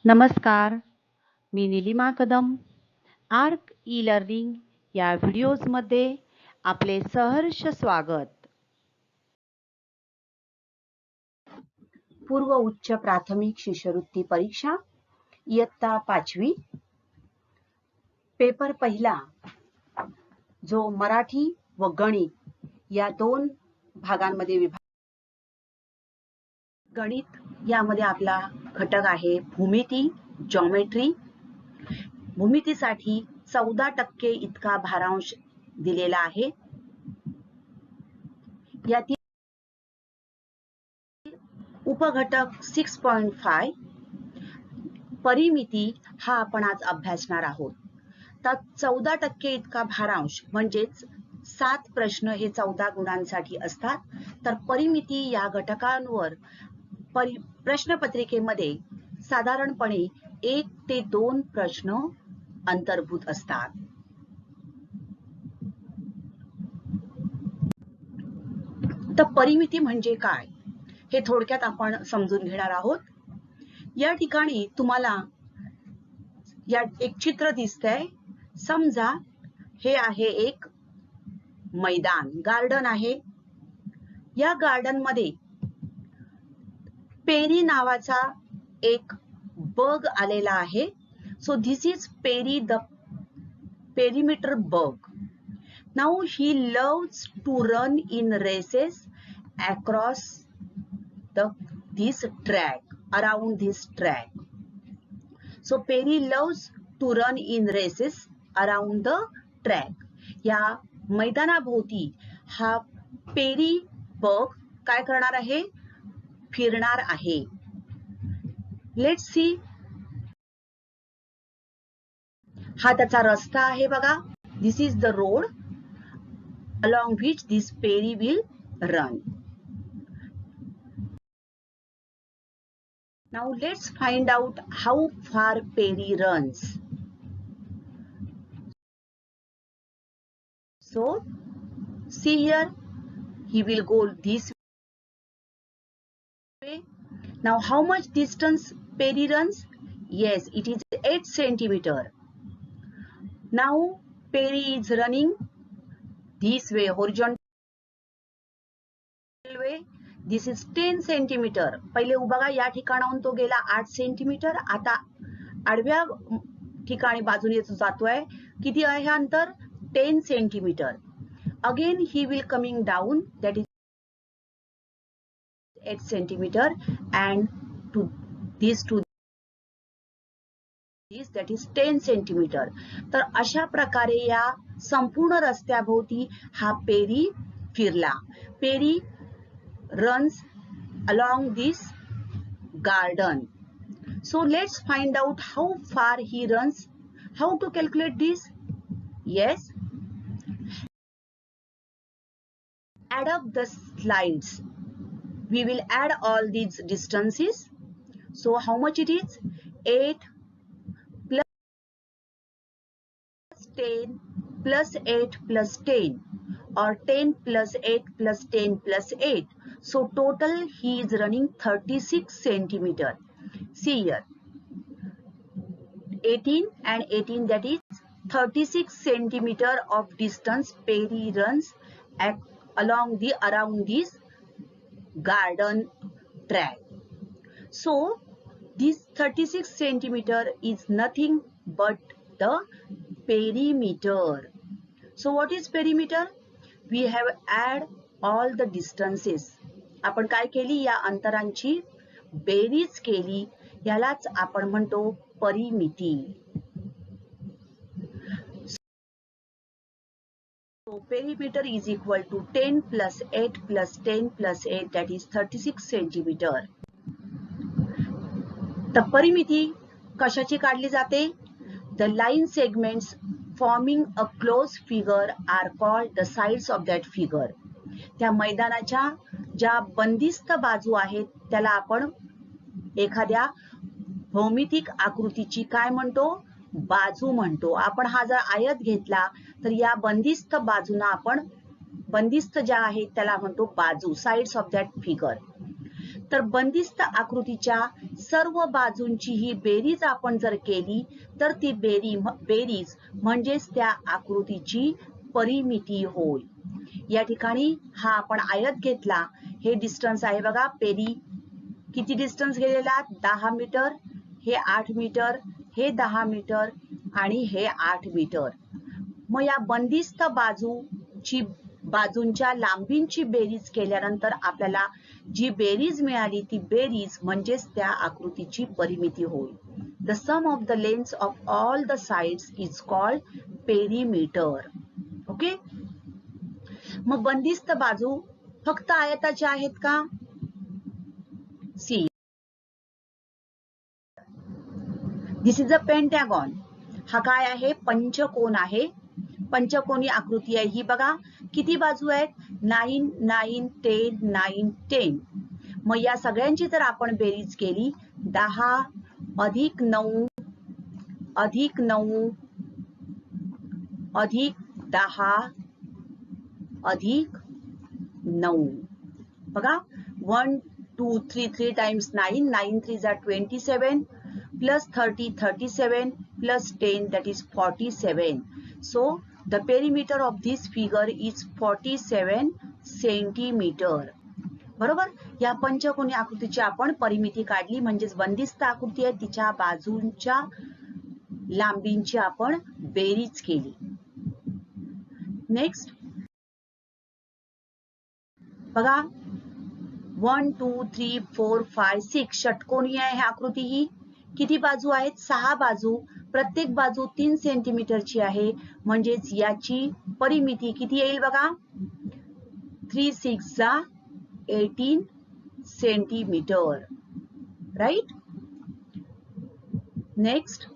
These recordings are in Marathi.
नमस्कार, मी Nilima Kadam. Arc e learning या व्हिडिओजमध्ये आपले सहर्ष स्वागत. पूर्व उच्च प्राथमिक शिष्यवृत्ती परीक्षा इयत्ता 5वी, पेपर पहिला, जो मराठी व गणित या दोन भागांमध्ये विभाग. गणित यामध्ये आपला घटक आहे भूमिती, जॉमेट्री. भूमितीसाठी 14% इतका भारांश दिलेला आहे. यातील उपघटक 6.5 परिमिती हा आपण आज अभ्यासणार आहोत. तर 14% इतका भारांश म्हणजेच 7 प्रश्न हे 14 गुणांसाठी असतात. तर परिमिती या घटकांवर प्रश्नपत्रिकेमध्ये साधारणपणे 1 ते 2 प्रश्न अंतर्भूत असतात. तर परिमिती म्हणजे काय हे थोडक्यात आपण समजून घेणार आहोत. या ठिकाणी तुम्हाला एक चित्र दिसतंय. समजा हे आहे एक मैदान, गार्डन आहे. या गार्डन मध्ये पेरी नावाचा एक बग आलेला आहे. So this is Perry, the perimeter bug. Now he loves to run in races across this track, around this track. So Perry loves to run in races around the track. या मैदानाभोवती हा पेरी बग काय करणार आहे? फिरणार आहे. Let's see. हा त्याचा रस्ता आहे बघा. This is the road along which this Perry will run. Now let's find out how far Perry runs. So see here, he will go this way. Now how much distance Perry runs? Yes, it is 8 centimeter. Now Perry is running this way, horizontal way. This is 10 centimeter. पहिले बघा या ठिकाणाहून तो गेला 8 सेंटीमीटर. आता आडव्या ठिकाणी बाजूने जातोय. किती आहे अंतर? 10 centimetre. Again he will coming down, that is 8 centimeter, and to this, that is 10 centimeter. तर अशा प्रकारे या संपूर्ण रस्त्याभोवती हा पेरी फिरला. Perry runs along this garden. So let's find out how far he runs. How to calculate this? Yes. Add up the slides. We will add all these distances. So how much it is? 8 plus 10 plus 8 plus 10, or 10 plus 8 plus 10 plus 8. So total he is running 36 centimeter. See here, 18 and 18, that is 36 centimeter of distance Perry runs around this garden track. So this 36 centimeter is nothing but the perimeter. So what is perimeter? We have add all the distances. आपण काय केली? या अंतरांची बेरीज केली. यालाच आपण म्हणतो परिमिती. So perimeter is equal to 10 plus 8 plus 10 plus 8, that is 36 centimeter. तर परिमिती कशाची काढली जाते? The line segments forming a closed figure are called the sides of that figure. त्या मैदानाच्या ज्या बंदिस्त बाजू आहेत त्याला आपण एखाद्या भौमितिक आकृतीची काय म्हणतो? बाजू म्हणतो. आपण हा जर आयत घेतला तर या बंदिस्त बाजूंना आपण, बंदिस्त ज्या आहेत त्याला म्हणतो बाजू, साइड्स ऑफ दॅट फिगर. तर बंदिस्त आकृतीच्या सर्व बाजूंची ही बेरीज आपण जर केली तर ती बेरीज म्हणजेच त्या आकृतीची परिमिती होय. या ठिकाणी हा आपण आयत घेतला, हे डिस्टन्स आहे बघा, किती डिस्टन्स गेलेला 10 मीटर, हे 8 मीटर, हे 10 मीटर आणि हे 8 मीटर. मग या बंदिस्त बाजूंच्या लांबींची बेरीज केल्यानंतर आपल्याला जी बेरीज मिळाली ती बेरीज म्हणजेच त्या आकृतीची परिमिती होय. The sum of the lengths of all the sides is called perimeter. Okay. मग बंदिस्त बाजू फक्त आयताच्या आहेत का? See, this is a pentagon. हा काय आहे? पंचकोन आहे. पंचकोनी आकृती आहे ही. बघा किती बाजू आहेत? 9, 9, 10, 9, 10. मग या सगळ्यांची जर आपण बेरीज केली 10 अधिक 9 अधिक 9 अधिक 10 अधिक 9. बघा 1 2 3 3 टाइम्स 9, 9 3 जा 27 plus 30 37 plus 10 that is 47. So the perimeter of this figure is 47 centimeter. बरोबर. या पंचकोनी आकृतीची आपण परिमिती काढली म्हणजेच बंदिस्त आकृती आहे तिच्या बाजूंच्या लांबींची आपण बेरीज केली. नेक्स्ट बघा 1 2 3 4 5 6 षटकोनी आहे आकृती ही. किती बाजू आहेत? 6 बाजू. प्रत्येक बाजू 3 सेंटीमीटरची आहे म्हणजेच याची परिमिती किती येईल बघा? 3 6 जा 18 सेंटीमीटर. राईट. नेक्स्ट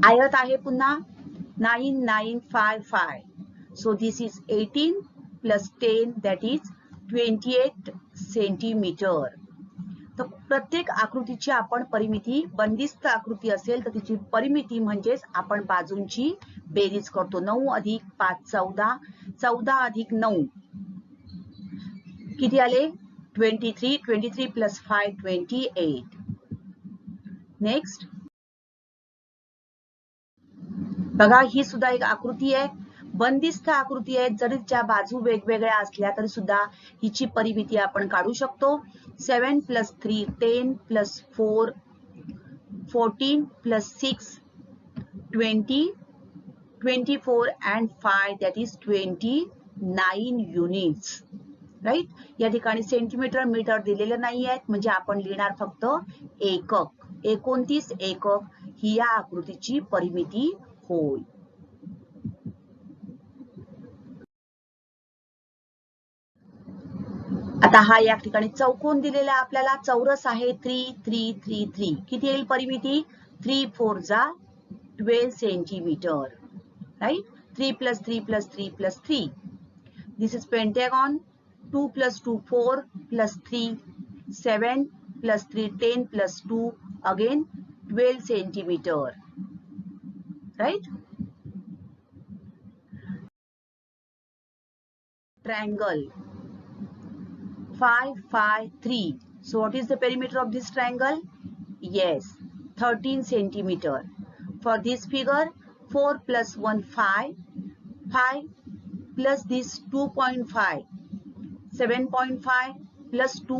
आयत आहे पुन्हा 9 9 5 5. So this is 18 plus 10 that is 28 centimetre. तर प्रत्येक आकृतीची आपण परिमिती, बंदिस्त आकृती असेल तर तिची परिमिती म्हणजेच आपण बाजूंची बेरीज करतो. 9 अधिक 5 14, 14 अधिक 9 किती आले? 23, 23 प्लस 5 28. नेक्स्ट बघा ही सुद्धा एक आकृती आहे, बंदिस्त आकृती आहे. जरी त्या बाजू वेगवेगळ्या असल्या तरी सुद्धा हिची परिमिती आपण काढू शकतो. 7 plus 3 10 plus 4 14 plus 6 20 24 and 5 that is 29 units. Right. या ठिकाणी सेंटीमीटर मीटर दिलेले नाही आहेत म्हणजे आपण लिहिणार फक्त एकक. 29 एकक ही या आकृतीची परिमिती होय. आता हा या ठिकाणी चौकोन दिलेला आपल्याला, चौरस आहे 3 3 3 3. किती येईल परिमिती? 3 4 जा 12 centimetre. Right. 3 plus 3 plus 3 plus 3. This is pentagon. 2 plus 2 4 plus 3 7 plus 3 10 plus 2 again 12 centimeter. Right. Triangle 5 5 3. So what is the perimeter of this triangle? Yes, 13 centimeter. For this figure 4 plus 1 5 5 plus this 2.5 7.5 plus 2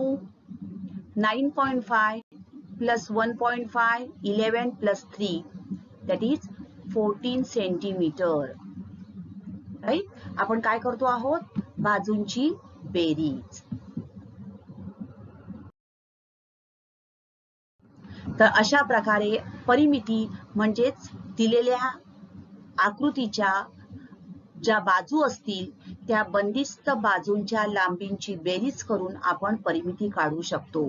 9.5 plus 1.5 11 plus 3 that is 14 centimeter. Right. आपण काय करतो आहोत? बाजूंची बेरीज. तर अशा प्रकारे परिमिती म्हणजेच दिलेल्या आकृतीच्या ज्या बाजू असतील त्या बंदिस्त बाजूंच्या लांबींची बेरीज करून आपण परिमिती काढू शकतो.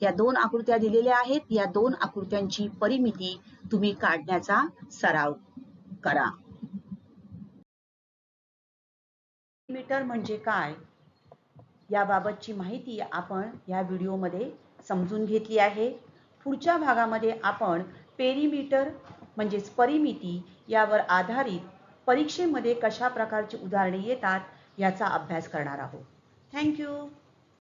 या दोन आकृत्या दिलेल्या आहेत, या दोन आकृत्यांची परिमिती तुम्ही काढण्याचा सराव करा. पेरीमीटर म्हणजे काय याबाबतची माहिती आपण या व्हिडिओमध्ये समजून घेतली आहे. पुढच्या भागामध्ये आपण पेरीमीटर म्हणजेच परिमिती यावर आधारित परीक्षेमध्ये कशा प्रकारची उदाहरणे येतात याचा अभ्यास करणार आहोत. Thank you.